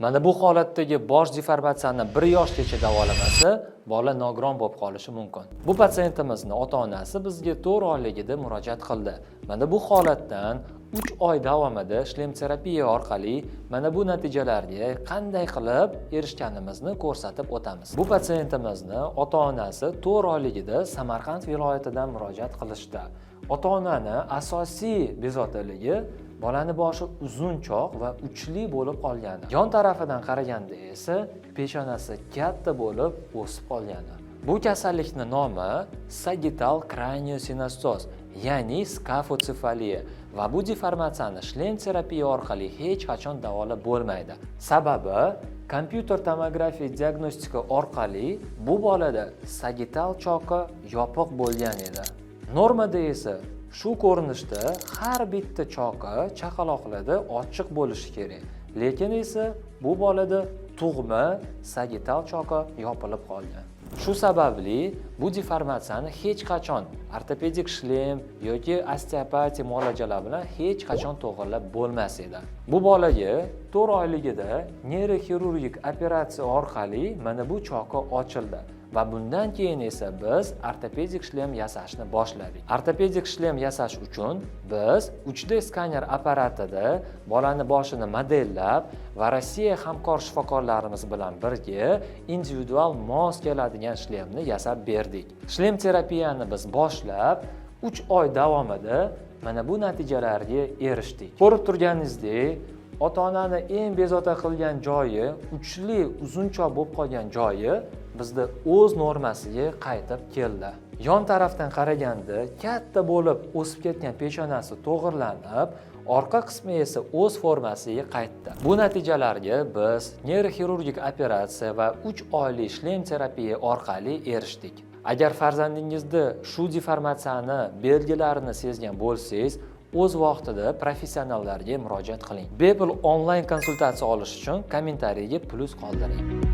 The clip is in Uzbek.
Mana bu holatdagi bosh deformatsiyani 1 yoshgacha davolamasa, bola nogiron bo'lib qolishi mumkin. Bu patsientimizni ota-onasi bizga 4 oyligida murojaat qildi. Mana bu holatdan 3 oy davomida shlem terapiya orqali mana bu natijalarga qanday qilib erishganimizni ko'rsatib o'tamiz. Bu patsientimizni ota-onasi 4 oyligida Samarqand viloyatidan murojaat qilishdi. Ota-onani asosiy bezovtaligi bolani boshi uzunchoq va uchli bo'lib qolgani. Yon tarafidan qaraganda esa peshonasi katta bo'lib o'sib qolgani. Bu kasallikning nomi sagittal kraniosinostoz, ya'ni skafocefaliya va bu deformatsiyani shlem terapiya orqali hech qachon davolab bo'lmaydi. Sababi kompyuter tomografiya diagnostika orqali bu bolada sagittal choqi yopiq bo'lgan edi. Normada esa shu ko'rinishda har bitta choqi chaqaloqlarda ochiq bo'lishi kerak. Lekin esa bu bolada tug'ma sagittal choqi yopilib qolgan. Shu sababli bu deformatsiyani hech qachon ortopedik shlem yoki osteopatiya muolajalari bilan hech qachon to'g'rilab bo'lmas edi. Bu bolaga 4 oyligida neyroxirurgik operatsiya orqali mana bu choqi ochildi. Va bundan keyin esa biz ortopedik shlem yasashni boshladik. Ortopedik shlem yasash uchun biz 3D skaner apparatida bolani boshini modellab va Rossiya hamkor shifokorlarimiz bilan birga individual mos keladigan shlemni yasab berdik. Shlem terapiyani biz boshlab 3 oy davomida mana bu natijalarga erishdik. Ko'rib turganingizdek, ota-onani eng bezovta qilgan joyi, uchli uzunchoq bo'lib qolgan joyi bizda o'z normasiga qaytib keldi. Yon tarafdan qaraganda katta bo'lib o'sib ketgan peshonasi to'g'irlanib, orqa qismi esa o'z formasiga qaytdi. Bu natijalarga biz neyroxirurgik operatsiya va 3 oylik shlem terapiya orqali erishdik. Agar farzandingizda shu deformatsiyani belgilarini sezgan bo'lsangiz, o'z vaqtida professionallarga murojaat qiling. Bepul onlayn konsultatsiya olish uchun kommentariyga plus qoldiring.